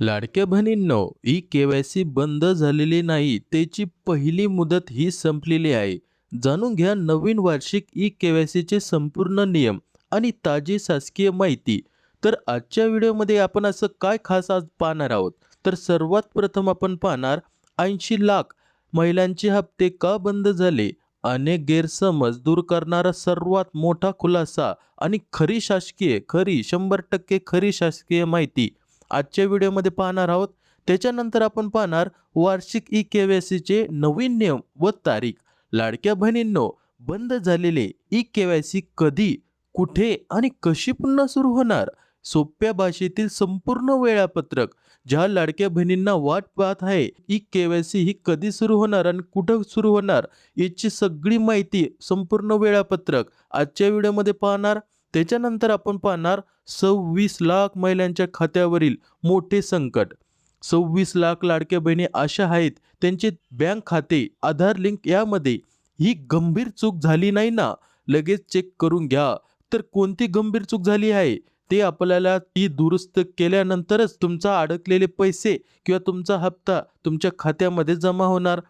लाडक्या बहिणींनो, e KYC बंद झालेली नाही, त्याची पहिली मुदत ही संपलेली आहे. जाणून घ्या नवीन वार्षिक ई केवायसीचे संपूर्ण नियम आणि ताजी शासकीय माहिती. तर आजच्या व्हिडिओमध्ये आपण असं काय खास आज पाहणार आहोत. तर सर्वात प्रथम आपण पाहणार 80 लाख महिलांचे हप्ते का बंद झाले, अनेक गैरसमज दूर करणारा सर्वात मोठा खुलासा आणि खरी 100% खरी शासकीय माहिती आजच्या व्हिडिओमध्ये पाहणार आहोत. त्याच्यानंतर आपण पाहणार वार्षिक ई केवायसीचे नवीन नियम व तारीख. लाडक्या बहिणींनो, बंद झालेले ई केवायसी कधी, कुठे आणि कशी पुन्हा सुरू होणार, सोप्या भाषेतील संपूर्ण वेळापत्रक. ज्या लाडक्या बहिणींना वाट पाहत आहे ई केवायसी ही कधी सुरू होणार आणि कुठं सुरू होणार, याची सगळी माहिती संपूर्ण वेळापत्रक आजच्या व्हिडिओमध्ये पाहणार. त्याच्यानंतर आपण पाहणार 26 लाख महिलांच्या खात्यावरील मोठे संकट. 26 लाख लाडक्या बहिणी अशा आहेत त्यांचे बँक खाते आधार लिंक यामध्ये ही गंभीर चूक झाली नाही ना, लगेच चेक करून घ्या. तर कोणती गंभीर चूक झाली आहे ते आपल्याला ती दुरुस्त केल्यानंतरच तुमचा अडकलेले पैसे किंवा तुमचा हप्ता तुमच्या खात्यामध्ये जमा होणार.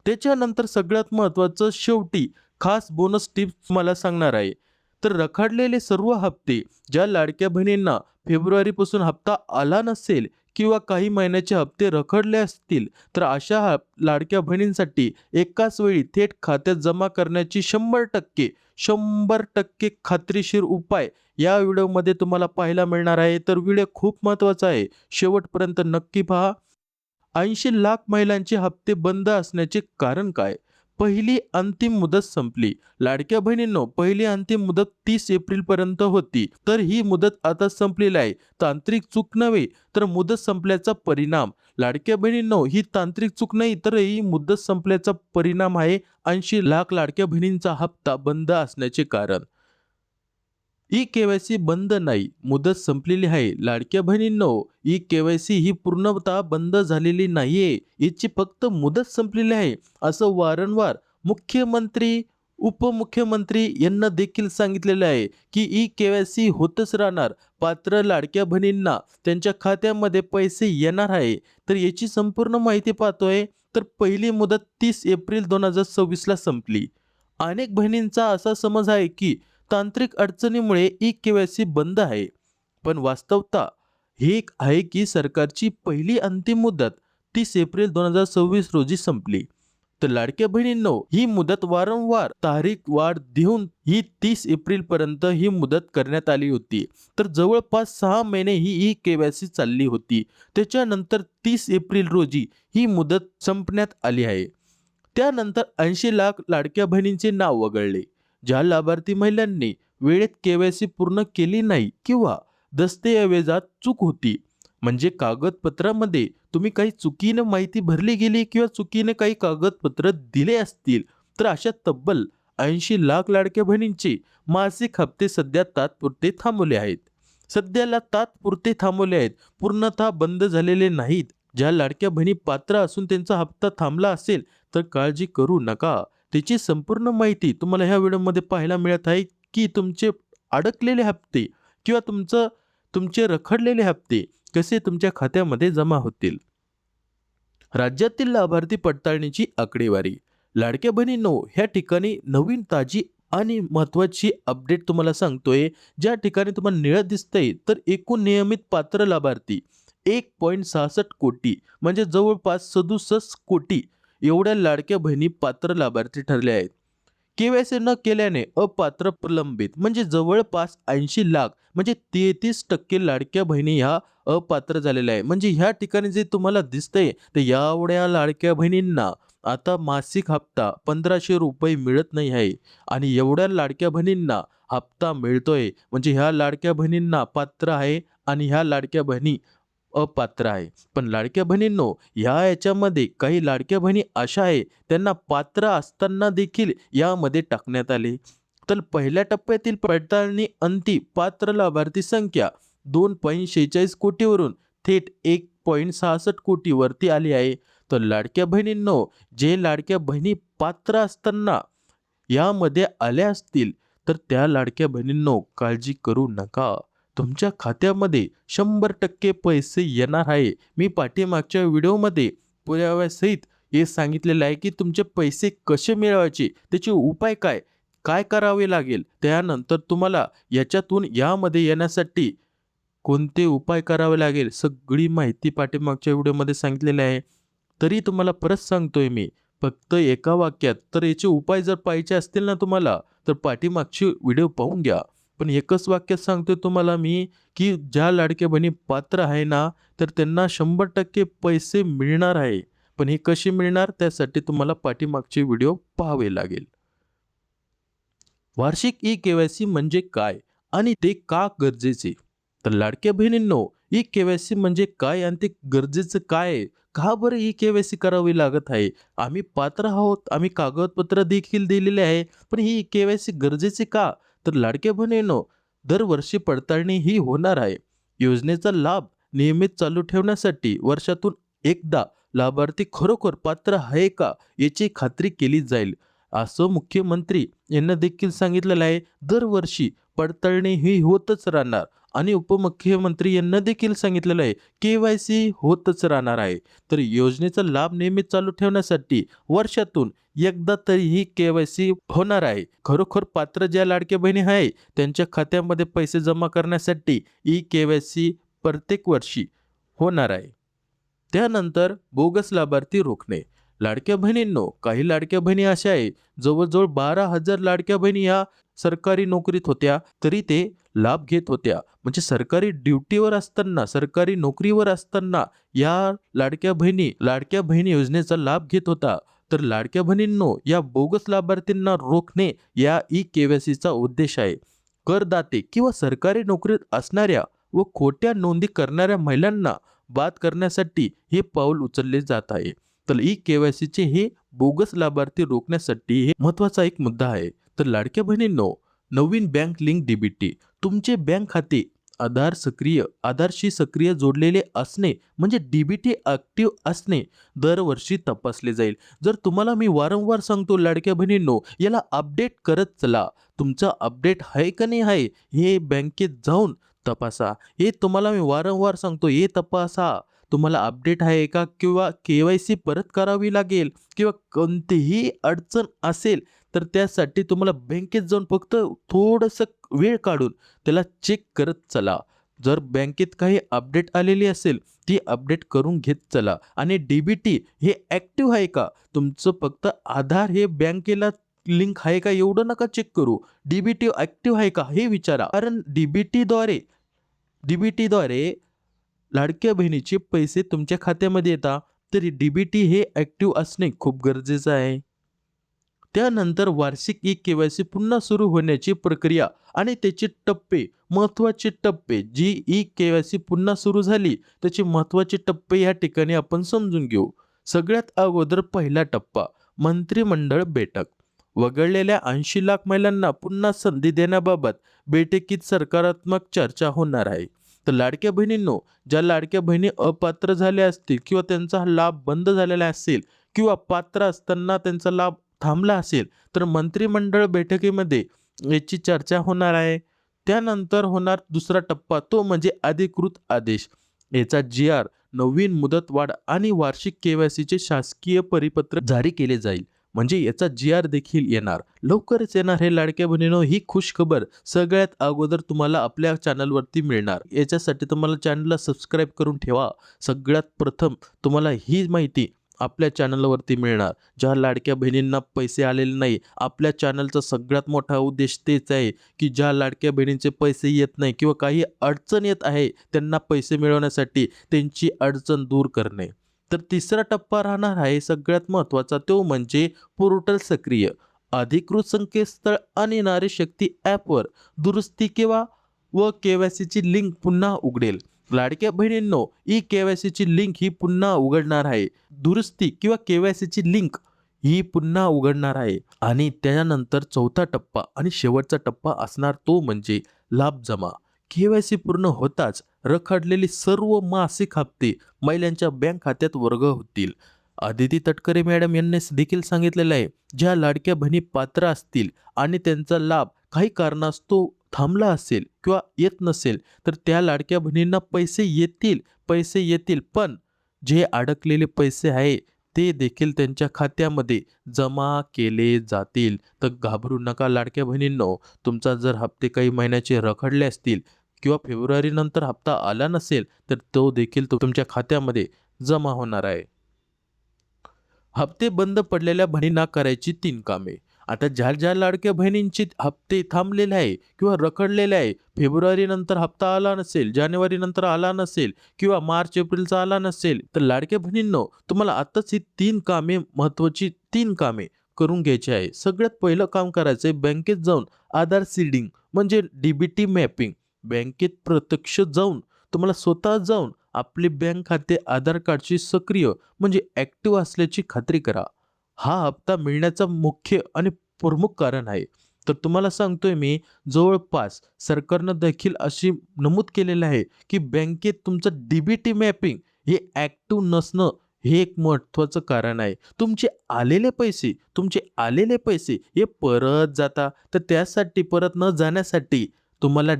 त्याच्यानंतर सगळ्यात महत्त्वाचं शेवटी खास बोनस टिप्स मला सांगणार आहे. तर रखडलेले सर्व हप्ते, ज्या लाडक्या बहिणींना फेब्रुवारीपासून हप्ता आला नसेल किंवा काही महिन्याचे हप्ते रखडले असतील, तर अशा लाडक्या बहिणींसाठी एकाच वेळी थेट खात्यात जमा करण्याची 100% खात्रीशीर उपाय या व्हिडिओमध्ये तुम्हाला पाहायला मिळणार आहे. तर व्हिडिओ खूप महत्त्वाचा आहे, शेवटपर्यंत नक्की पहा. 80 लाख महिलांचे हप्ते बंद असण्याचे कारण काय? पहिली अंतिम मुदत संपली. लाडक्या बहिणींनो, पहिली अंतिम मुदत 30 एप्रिल पर्यंत होती. तर ही मुदत आता संपलेली आहे. तांत्रिक चूक नव्हे, तर मुदत संपल्याचा परिणाम. लाडक्या बहिणींनो, ही तांत्रिक चूक नाही, तर ही मुदत संपल्याचा परिणाम आहे 80 लाख लाडक्या बहिणींचा हप्ता बंद असण्याचे कारण. ई केवायसी बंद नाही, मुदत संपलेली आहे. लाडक्या बहिणींनो, ई केवायसी ही पूर्णतः बंद झालेली नाहीये, याची फक्त मुदत संपलेली आहे, असं वारंवार मुख्यमंत्री, उपमुख्यमंत्री यांना देखील सांगितलेलं आहे की ई केवायसी होतच राहणार. पात्र लाडक्या बहिणींना त्यांच्या खात्यामध्ये पैसे येणार आहे. तर याची संपूर्ण माहिती पाहतोय. तर पहिली मुदत 30 एप्रिल 2026 ला संपली. अनेक बहिणींचा असा समज आहे की तांत्रिक अडचणीमुळे ई केवायसी बंद आहे, पण वास्तवता ही एक आहे की सरकारची पहिली अंतिम मुदत 30 एप्रिल 2026 रोजी संपली. तर लाडक्या बहिणींनो, ही मुदत वारंवार तारीख वाढ देऊन ही 30 एप्रिल पर्यंत ही मुदत करण्यात आली होती. तर जवळपास 6 महिने ही ई केवायसी चालली होती. त्याच्यानंतर 30 एप्रिल रोजी ही मुदत संपण्यात आली आहे. त्यानंतर 80 लाख लाडक्या बहिणींचे नाव वगळले. ज्या लाभार्थी महिलांनी वेळेत केवायसी पूर्ण केली नाही किंवा दस्तऐवजात चूक होती, म्हणजे कागदपत्रामध्ये तुम्ही काही चुकीने माहिती भरली गेली किंवा चुकीने काही कागदपत्र दिले असतील, तर अशा तब्बल 80 लाख लाडक्या बहिणींचे मासिक हप्ते सध्या तात्पुरते थांबवले आहेत. सध्याला तात्पुरते थांबवले आहेत, पूर्णतः बंद झालेले नाहीत. ज्या लाडक्या बहिणी पात्र असून त्यांचा हप्ता थांबला असेल तर काळजी करू नका. त्याची संपूर्ण माहिती तुम्हाला ह्या व्हिडिओमध्ये पाहायला मिळत आहे की तुमचे अडकलेले हप्ते किंवा तुमचे रखडलेले हप्ते कसे तुमच्या खात्यामध्ये जमा होतील. राज्यातील लाभार्थी पडताळणीची आकडेवारी. लाडक्या बहिणींनो, ह्या ठिकाणी नवीन ताजी आणि महत्त्वाची अपडेट तुम्हाला सांगतोय. ज्या ठिकाणी तुम्हाला निळं दिसतंय, तर एकूण नियमित पात्र लाभार्थी 1.66 कोटी, म्हणजे जवळपास 67 कोटी एवढ्या लाडक्या बहिणी पात्र लाभार्थी ठरल्या आहेत. केवायसी न केल्याने अपात्र प्रलंबित, म्हणजे जवळपास 80 लाख, म्हणजे 33% लाडक्या बहिणी ह्या अपात्र झालेल्या आहे. म्हणजे ह्या ठिकाणी जे तुम्हाला दिसतंय तर एवढ्या लाडक्या बहिणींना आता मासिक हप्ता 1500 रुपये मिळत नाही आहे. आणि एवढ्या लाडक्या बहिणींना हप्ता मिळतोय, म्हणजे ह्या लाडक्या बहिणींना पात्र आहे आणि ह्या लाडक्या बहिणी अपात्र आहे. पण लाडक्या बहिणींनो, याच्यामध्ये काही लाडक्या बहिणी अशा आहे त्यांना पात्र असताना देखील यामध्ये टाकण्यात आले. तर पहिल्या टप्प्यातील पडताळणी अंती पात्र लाभार्थी संख्या 2.46 कोटीवरून थेट 1.66 कोटी वरती आली आहे. तर लाडक्या बहिणींनो, जे लाडक्या बहिणी पात्र असताना यामध्ये आल्या असतील, तर त्या लाडक्या बहिणींनो काळजी करू नका. तुमच्या खात्यामध्ये 100% पैसे येणार आहे. मी पाठीमागच्या व्हिडिओमध्ये पुराव्यासहित हे सांगितलेलं आहे की तुमचे पैसे कसे मिळवायचे, त्याचे उपाय काय, काय करावे लागेल. त्यानंतर तुम्हाला यामध्ये येण्यासाठी कोणते उपाय करावे लागेल, सगळी माहिती पाठीमागच्या व्हिडिओमध्ये सांगितलेली आहे. तरी तुम्हाला परत सांगतोय मी, फक्त एका वाक्यात. तर याचे उपाय जर पाहिजे असतील ना तुम्हाला, तर पाठीमागची व्हिडिओ पाहून घ्या. पण एकच वाक्यात सांगतोय तुम्हाला मी, की ज्या लाडक्या बहिणी पात्र आहे ना, तर त्यांना 100% पैसे मिळणार आहे. पण हे कसे मिळणार, त्यासाठी तुम्हाला पाठीमागचे व्हिडिओ पाहावे लागेल. वार्षिक ई-के-वाय-सी म्हणजे काय आणि ते का गरजेचे? तर लाडक्या बहिणींनो, ई-के-वाय-सी म्हणजे काय आणि ते गरजेचं काय आहे? का बरं ई-के-वाय-सी करावी लागत आहे? आम्ही पात्र आहोत, आम्ही कागदपत्र देखील दिलेले आहे, पण ही ई-के-वाय-सी गरजेची का? तर लाडक्या बहिणींनो, दरवर्षी पडताळणी ही होणार आहे. योजनेचा लाभ नियमित चालू ठेवण्यासाठी वर्षातून एकदा लाभार्थी खरोखर पात्र आहे का, याची खात्री केली जाईल, असं मुख्यमंत्री यांना देखील सांगितलेलं आहे. दरवर्षी पडताळणी ही होतच राहणार आणि उपमुख्यमंत्री यांना देखील सांगितलेलं आहे के-वाय-सी होतच राहणार आहे. तर योजनेचा लाभ नियमित चालू ठेवण्यासाठी वर्षातून एकदा तरी ही के-वाय-सी होणार आहे. खरोखर पात्र ज्या लाडक्या बहिणी आहे त्यांच्या खात्यामध्ये पैसे जमा करण्यासाठी ई-के-वाय-सी प्रत्येक वर्षी होणार आहे. त्यानंतर बोगस लाभार्थी रोखणे. लाडक्या बहिणींनो, काही लाडक्या बहिणी अशा आहे, जवळजवळ 12,000 लाडक्या बहिणी या सरकारी नोकरीत होत्या, तरी ते लाभ घेत होत्या. म्हणजे सरकारी ड्युटीवर असताना, सरकारी नोकरीवर असताना या लाडक्या बहिणी योजनेचा लाभ घेत होता. तर लाडक्या बहिणींनो, या बोगस लाभार्थींना रोखणे या ई-के-वाय-सीचा उद्देश आहे. करदाते किंवा सरकारी नोकरीत असणाऱ्या व खोट्या नोंदी करणाऱ्या महिलांना बाद करण्यासाठी हे पाऊल उचलले जात आहे. तर ई-के-वाय-सीचे हे बोगस लाभार्थी रोखण्यासाठी हे महत्त्वाचा एक मुद्दा आहे. तर लाडक्या बहिणींनो, नवीन बँक लिंक डी-बी-टी. तुमचे बँक खाते आधारशी सक्रिय जोडलेले असणे म्हणजे डी-बी-टी ॲक्टिव्ह असणे दरवर्षी तपासले जाईल. जर तुम्हाला मी वारंवार सांगतो लाडक्या बहिणींनो, याला अपडेट करत चला. तुमचा अपडेट आहे का नाही आहे, हे बँकेत जाऊन तपासा. हे तुम्हाला मी वारंवार सांगतो, हे तपासा. तुम्हाला अपडेट आहे का किंवा के-वाय-सी परत करावी लागेल किंवा कोणतीही अडचण असेल, तर त्यासाठी तुम्हाला बँकेत जाऊन फक्त थोडंसं वेळ काढून त्याला चेक करत चला. जर बँकेत काही अपडेट आलेली असेल, ती अपडेट करून घेत चला. आणि डी-बी-टी हे ॲक्टिव्ह आहे का? तुमचं फक्त आधार हे बँकेला लिंक आहे का एवढं नका चेक करू. डी-बी-टी ॲक्टिव्ह आहे का हे विचारा. कारण डी-बी-टीद्वारे लाडक्या बहिणीचे पैसे तुमच्या खात्यामध्ये येतात. तरी डी-बी-टी हे ॲक्टिव्ह असणे खूप गरजेचं आहे. त्यानंतर वार्षिक ई-के-वाय-सी पुन्हा सुरू होण्याची प्रक्रिया आणि त्याचे टप्पे, महत्त्वाचे टप्पे. जी ई-के-वाय-सी पुन्हा सुरू झाली त्याचे महत्त्वाचे टप्पे या ठिकाणी आपण समजून घेऊ. सगळ्यात अगोदर पहिला टप्पा, मंत्रिमंडळ बैठक. वगळलेल्या 80 लाख महिलांना पुन्हा संधी देण्याबाबत बैठकीत सकारात्मक चर्चा होणार आहे. तर लाडक्या बहिणींनो, ज्या लाडक्या बहिणी अपात्र झाल्या असतील किंवा त्यांचा लाभ बंद झालेला असेल किंवा पात्र असताना त्यांचा लाभ थांबला असेल, तर मंत्रिमंडळ बैठकीमध्ये याची चर्चा होणार आहे. त्यानंतर होणार दुसरा टप्पा, तो म्हणजे अधिकृत आदेश. याचा जी-आर, नवीन मुदतवाढ आणि वार्षिक के-वाय-सीचे शासकीय परिपत्र जारी केले जाईल. म्हणजे याचा जी-आर देखील येणार, लवकरच येणार. हे लाडक्या बहिणींनो, ही खुशखबर सगळ्यात अगोदर तुम्हाला आपल्या चॅनलवरती मिळणार. याच्यासाठी तुम्हाला चॅनलला सबस्क्राईब करून ठेवा. सगळ्यात प्रथम तुम्हाला ही माहिती आपल्या चॅनलवरती मिळणार. ज्या लाडक्या बहिणींना पैसे आलेले नाही, आपल्या चॅनलचा सगळ्यात मोठा उद्देश तेच आहे की ज्या लाडक्या बहिणींचे पैसे येत नाही किंवा काही अडचण येत आहे त्यांना पैसे मिळवण्यासाठी, त्यांची अडचण दूर करणे. तर तिसरा टप्पा राहणार आहे सगळ्यात महत्त्वाचा, तो म्हणजे पोर्टल सक्रिय. अधिकृत संकेतस्थळ आणि नारी शक्ती ॲपवर दुरुस्ती किंवा के-वाय-सीची लिंक पुन्हा उघडेल. लाडक्या बहिणींनो, ई-के-वाय-सीची लिंक ही पुन्हा उघडणार आहे. दुरुस्ती किंवा के-वाय-सीची लिंक ही पुन्हा उघडणार आहे. आणि त्यानंतर चौथा टप्पा आणि शेवटचा टप्पा असणार, तो म्हणजे लाभ जमा. के-वाय-सी पूर्ण होताच रखडलेले सर्व मासिक हप्ते महिलांच्या बँक खात्यात वर्ग होतील. आदिती तटकरे मॅडम यांनी देखील सांगितलेलं आहे, ज्या लाडक्या बहिणी पात्र असतील आणि त्यांचा लाभ काही कारणास्तव थांबला असेल किंवा येत नसेल तर त्या लाडक्या बहिणींना पैसे येतील पण जे अडकलेले पैसे आहे ते देखील त्यांच्या खात्यामध्ये जमा केले जातील. तर घाबरू नका लाडक्या बहिणींनो. तुमचा जर हप्ते काही महिन्याचे रखडले असतील किंवा फेब्रुवारीनंतर हप्ता आला नसेल तर तो देखील तुमच्या खात्यामध्ये जमा होणार आहे. हप्ते बंद पडलेल्या बहिणींना करायची 3 कामे. आता ज्या लाडक्या बहिणींचे हप्ते थांबलेले आहे किंवा रखडलेले आहे, फेब्रुवारीनंतर हप्ता आला नसेल, जानेवारीनंतर आला नसेल किंवा मार्च एप्रिलचा आला नसेल, तर लाडक्या बहिणींनो तुम्हाला आत्ताच ही 3 कामे महत्त्वाची 3 कामे करून घ्यायची आहे. सगळ्यात पहिलं काम करायचं आहे बँकेत जाऊन आधार सीडिंग म्हणजे डी मॅपिंग. बँकेत प्रत्यक्ष जाऊन तुम्हाला स्वतः जाऊन आपले बँक खाते आधार कार्डशी सक्रिय म्हणजे ॲक्टिव्ह असल्याची खात्री करा. हा हप्ता मिळण्याचा मुख्य आणि प्रमुख कारण आहे. तर तुम्हाला सांगतोय मी जवळपास सरकारनं देखील अशी नमूद केलेलं आहे, की बँकेत तुमचं मॅपिंग हे ॲक्टिव्ह नसणं हे एक महत्त्वाचं कारण आहे. तुमचे आलेले पैसे हे परत जाता. तर त्यासाठी परत न जाण्यासाठी तुम्हाला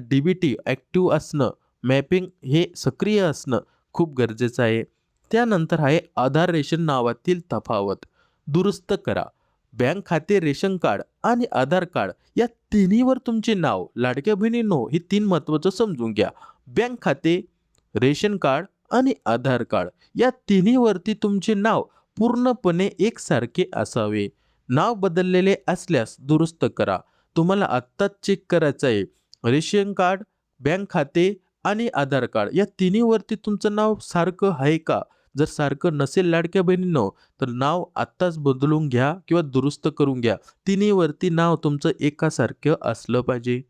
ॲक्टिव्ह असणं, मॅपिंग हे सक्रिय असणं खूप गरजेचं आहे. त्यानंतर आहे आधार रेशन नावातील तफावत दुरुस्त करा. बँक खाते, रेशन कार्ड आणि आधार कार्ड या तिन्हीवर तुमचे नाव. लाडक्या बहिणींनो, हे 3 महत्त्वाचं समजून घ्या. बँक खाते, रेशन कार्ड आणि आधार कार्ड या तिन्हीवरती तुमचे नाव पूर्णपणे एकसारखे असावे. नाव बदललेले असल्यास दुरुस्त करा. तुम्हाला आत्ताच चेक करायचं आहे. रेशन कार्ड, बँक खाते आणि आधार कार्ड या तिन्हीवरती तुमचं नाव सारखं आहे का? जर सारखं नसेल लाडक्या बहिणींनो, तर नाव आत्ताच बदलून घ्या किंवा दुरुस्त करून घ्या. तिन्हीवरती नाव तुमचं एकासारखं असलं पाहिजे.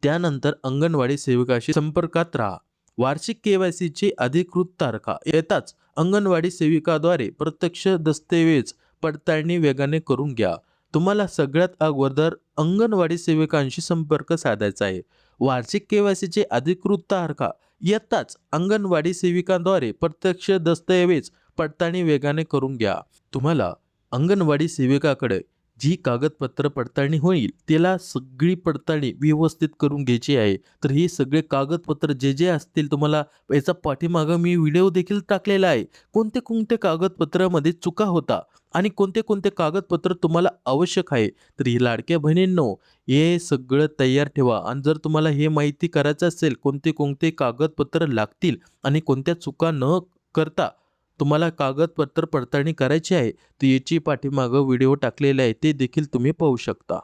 त्यानंतर अंगणवाडी सेविकाशी संपर्कात राहा. वार्षिक के-वाय-सीची अधिकृत तारखा येताच अंगणवाडी सेविकाद्वारे प्रत्यक्ष दस्तऐवज पडताळणी वेगाने करून घ्या. तुम्हाला सगळ्यात अगोदर अंगणवाडी सेविकांशी संपर्क साधायचा आहे. वार्षिक के-वाय-सीची अधिकृत तारखा येताच अंगणवाडी सेविकांद्वारे प्रत्यक्ष दस्तऐवज पडताळणी वेगाने करून घ्या. तुम्हाला अंगणवाडी सेविकाकडे जी कागदपत्र पडताळणी होईल त्याला सगळी पडताळणी व्यवस्थित करून घ्यायची आहे. तर हे सगळे कागदपत्र जे असतील तुम्हाला याचा पाठीमागं मी व्हिडिओ देखील टाकलेला आहे. कोणते कागदपत्रामध्ये चुका होता आणि कोणते कागदपत्र तुम्हाला आवश्यक आहे. तर ही लाडक्या बहिणींनो, हे सगळं तयार ठेवा आणि जर तुम्हाला हे माहिती करायचं असेल कोणते कागदपत्र लागतील आणि कोणत्या चुका न करता तुम्हाला कागदपत्र पडताळणी करायची आहे, तर याची पाठीमागं व्हिडिओ टाकलेला आहे, ते देखील तुम्ही पाहू शकता.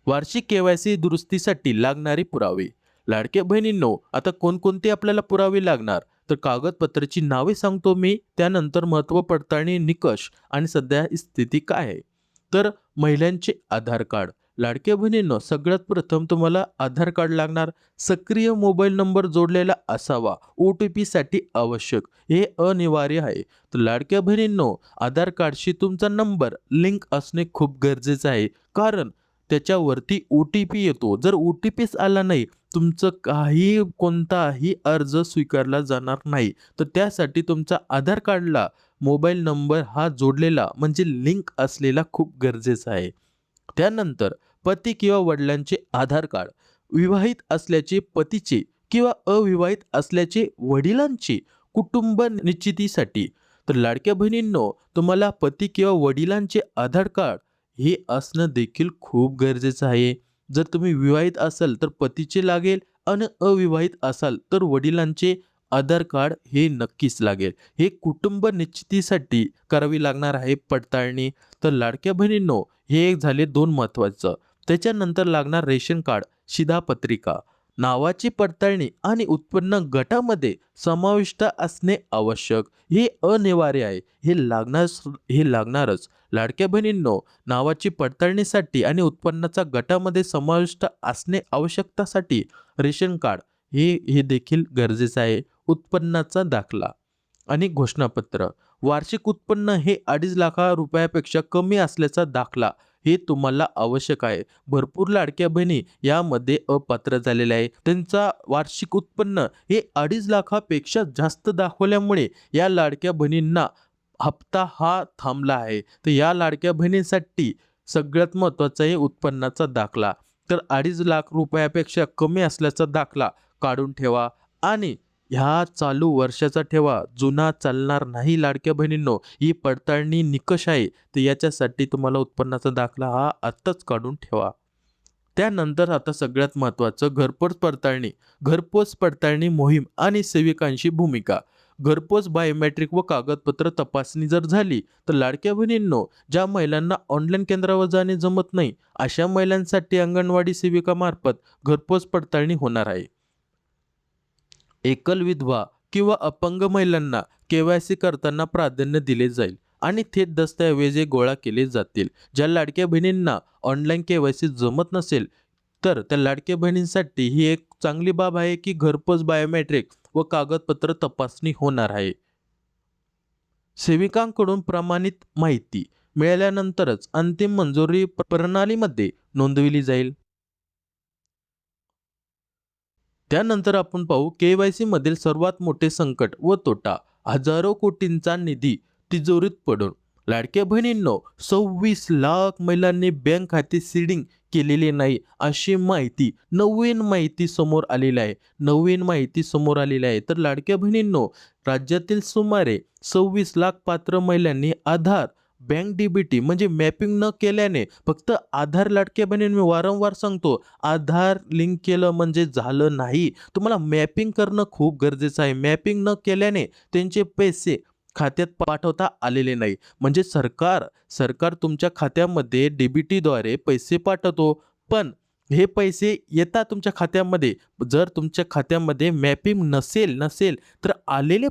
वार्षिक के-वाय-सी दुरुस्तीसाठी लागणारे पुरावे. लाडक्या बहिणींनो, आता कोणकोणते आपल्याला पुरावे लागणार? तर कागदपत्राची नावे सांगतो मी, त्यानंतर महत्त्व, पडताळणी, निकष आणि सध्या स्थिती काय आहे. तर महिलांचे आधार कार्ड. लाडक्या बहिणींनो, सगळ्यात प्रथम तुम्हाला आधार कार्ड लागणार. सक्रिय मोबाईल नंबर जोडलेला असावा. OTPसाठी आवश्यक. हे अनिवार्य आहे. तर लाडक्या बहिणींनो, आधार कार्डशी तुमचा नंबर लिंक असणे खूप गरजेचं आहे. कारण त्याच्यावरती OTP येतो. जर OTPच आला नाही, तुमचं कोणताही अर्ज स्वीकारला जाणार नाही. तर त्यासाठी तुमचा आधार कार्डला मोबाईल नंबर हा जोडलेला म्हणजे लिंक असलेला खूप गरजेचा आहे. त्यानंतर पती किंवा वडिलांचे आधार कार्ड. विवाहित असल्याचे पतीचे किंवा अविवाहित असल्याचे वडिलांचे कुटुंब निश्चितीसाठी. तर लाडक्या बहिणींनो, तुम्हाला पती किंवा वडिलांचे आधार कार्ड हे असणं देखील खूप गरजेचं आहे. जर तुम्ही विवाहित असाल तर पतीचे लागेल आणि अविवाहित असाल तर वडिलांचे आधार कार्ड हे नक्कीच लागेल. हे कुटुंब निश्चितीसाठी करावी लागणार आहे पडताळणी. तर लाडक्या बहिणींनो, हे एक झाले 2 महत्त्वाचं. त्याच्यानंतर लागणार रेशन कार्ड, शिधापत्रिका. नावाची पडताळणी आणि उत्पन्न गटामध्ये समाविष्ट असणे आवश्यक. हे अनिवार्य आहे. हे लागणारच. लाडक्या बहिणींनो, नावाची पडताळणीसाठी आणि उत्पन्नाचा गटामध्ये समाविष्ट असणे आवश्यकतासाठी रेशन कार्ड हे देखील गरजेचं आहे. उत्पन्नाचा दाखला आणि घोषणापत्र. वार्षिक उत्पन्न हे 2.5 लाख रुपयापेक्षा कमी असल्याचा दाखला हे तुम्हाला आवश्यक आहे. भरपूर लाडक्या बहिणी यामध्ये अपात्र झालेल्या आहे. त्यांचा वार्षिक उत्पन्न हे 2.5 लाखापेक्षा जास्त दाखवल्यामुळे या लाडक्या बहिणींना हप्ता हा थांबला आहे. तर या लाडक्या बहिणींसाठी सगळ्यात महत्त्वाचं आहे उत्पन्नाचा दाखला. तर 2.5 लाख रुपयापेक्षा कमी असल्याचा दाखला काढून ठेवा आणि ह्या चालू वर्षाचा ठेवा. जुना चालणार नाही लाडक्या बहिणींनो. ही पडताळणी निकष आहे. तर याच्यासाठी तुम्हाला उत्पन्नाचा दाखला हा आत्ताच काढून ठेवा. त्यानंतर आता सगळ्यात महत्त्वाचं घरपोच पडताळणी. घरपोच पडताळणी मोहीम आणि सेविकांची भूमिका. घरपोच बायोमेट्रिक व कागदपत्र तपासणी जर झाली तर लाडक्या बहिणींनो, ज्या महिलांना ऑनलाईन केंद्रावर जाणे जमत नाही अशा महिलांसाठी अंगणवाडी सेविकामार्फत घरपोच पडताळणी होणार आहे. एकल विधवा किंवा अपंग महिलांना केवायसी करताना प्राधान्य दिले जाईल आणि थेट दस्तऐवज गोळा केले जातील. ज्या लाडक्या बहिणींना ऑनलाईन केवायसी जमत नसेल तर त्या लाडक्या बहिणींसाठी ही एक चांगली बाब आहे की घरपोच बायोमेट्रिक व कागदपत्र तपासणी होणार आहे. सेविकांकडून प्रमाणित माहिती मिळाल्यानंतरच अंतिम मंजुरी प्रणालीमध्ये नोंदविली जाईल. त्यानंतर आपण पाहू केवायसी मधील सर्वात मोठे संकट व तोटा. हजारो कोटींचा निधी तिजोरीत पडून. लाडक्या बहिणींनो, 26 लाख महिलांनी बँक खाते सीडिंग केलेले नाही अशी नवीन माहिती समोर आलेली आहे. तर लाडक्या बहिणींनो, राज्यातील सुमारे 26 लाख पात्र महिलांनी आधार बँक डीबीटी म्हणजे मॅपिंग न केल्याने फक्त आधार, लाडक्या बहिणींनी मी वारंवार सांगतो, आधार लिंक केलं म्हणजे झालं नाही. तुम्हाला मॅपिंग करणं खूप गरजेचं आहे. मॅपिंग न केल्याने त्यांचे पैसे खात्यात पाठवता आलेले नाही. म्हणजे सरकार तुमच्या खात्यामध्ये डीबीटीद्वारे पैसे पाठवतो, पण हे पैसे येतात तुमच्या खात्यामध्ये. जर तुमच्या खात्यामध्ये मॅपिंग नसेल तर आलेले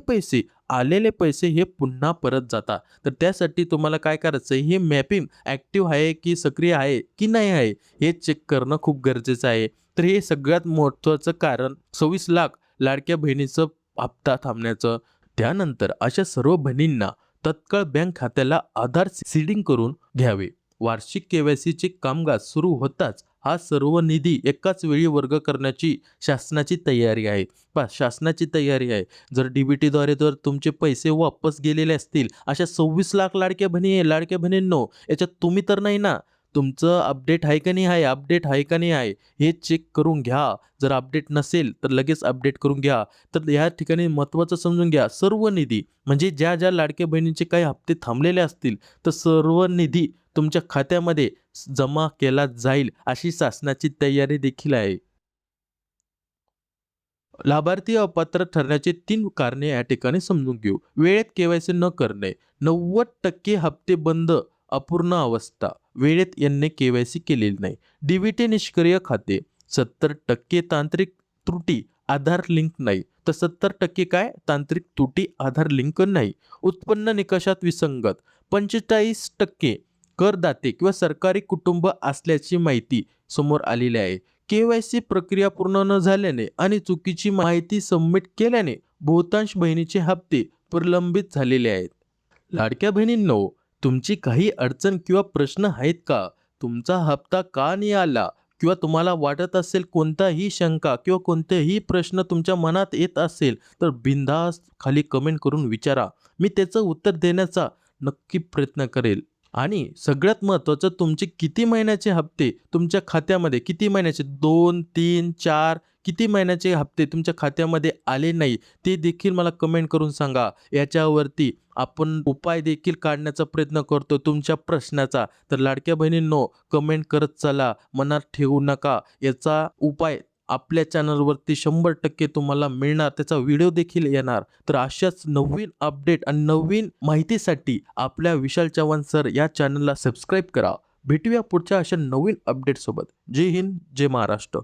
पैसे हे पुन्हा परत जातात. तर त्यासाठी तुम्हाला काय करायचं आहे, हे मॅपिंग ॲक्टिव्ह आहे की सक्रिय आहे की नाही आहे हे चेक करणं खूप गरजेचं आहे. तर हे सगळ्यात महत्त्वाचं कारण 26 लाख लाडक्या बहिणीचं हप्ता थांबण्याचं. त्यानंतर अशा सर्व बहिणींना तत्काळ बँक खात्याला आधार सीडिंग करून घ्यावे. वार्षिक केवायसीचे कामकाज सुरू होताच हा सर्व निधी एकाच वेळी वर्ग करण्याची शासनाची तयारी आहे. जर डीबीटीद्वारे जर तुमचे पैसे वापस गेलेले असतील अशा 26 लाख लाडक्या बहिणींनो, याच्यात तुम्ही तर नाही ना? तुमचं अपडेट आहे का नाही आहे हे चेक करून घ्या. जर अपडेट नसेल तर लगेच अपडेट करून घ्या. तर या ठिकाणी महत्त्वाचं समजून घ्या, सर्व निधी म्हणजे ज्या लाडक्या बहिणींचे काही हप्ते थांबलेले असतील तर सर्व निधी तुमच्या खात्यामध्ये जमा केला जाईल अशी शासनाची तयारी देखील आहे. लाभार्थी अपात्र ठरण्याची 3 कारणे या ठिकाणी समजून घेऊ. वेळेत केवायसी न करणे, 90% हप्ते बंद, अपूर्ण अवस्था, वेळेत यांनी केवायसी केलेली नाही. डीबीटी निष्क्रिय खाते, 70% तांत्रिक त्रुटी, आधार लिंक नाही. तर 70% काय तांत्रिक त्रुटी, आधार लिंक नाही. उत्पन्न निकषात विसंगत, 45% करदाते किंवा सरकारी कुटुंब असल्याची माहिती समोर आलेली आहे. केवायसी प्रक्रिया पूर्ण न झाल्याने आणि चुकीची माहिती सबमिट केल्याने बहुतांश बहिणीचे हप्ते प्रलंबित झालेले आहेत. लाडक्या बहिणींनो, तुमची काही अडचण किंवा प्रश्न आहेत का? तुमचा हप्ता का नाही आला किंवा तुम्हाला वाटत असेल कोणताही शंका किंवा कोणतेही प्रश्न तुमच्या मनात येत असेल तर बिनधास्त खाली कमेंट करून विचारा. मी त्याचं उत्तर देण्याचा नक्की प्रयत्न करेल. आणि सगळ्यात महत्त्वाचं, तुमचे किती महिन्याचे हप्ते तुमच्या खात्यामध्ये, किती महिन्याचे 2, 3, 4 किती महिन्याचे हप्ते तुमच्या खात्यामध्ये आले नाही ते देखील मला कमेंट करून सांगा. याच्यावरती आपण उपाय देखील काढण्याचा प्रयत्न करतो तुमच्या प्रश्नाचा. तर लाडक्या बहिणींनो, कमेंट करत चला, मनात ठेवू नका. याचा उपाय आपल्या चॅनलवरती 100% तुम्हाला मिळणार, त्याचा व्हिडिओ देखील येणार. तर अशाच नवीन अपडेट आणि नवीन माहितीसाठी आपल्या विशाल चव्हाण सर या चॅनलला सबस्क्राईब करा. भेटूया पुढच्या अशा नवीन अपडेटसोबत. जय हिंद, जय महाराष्ट्र.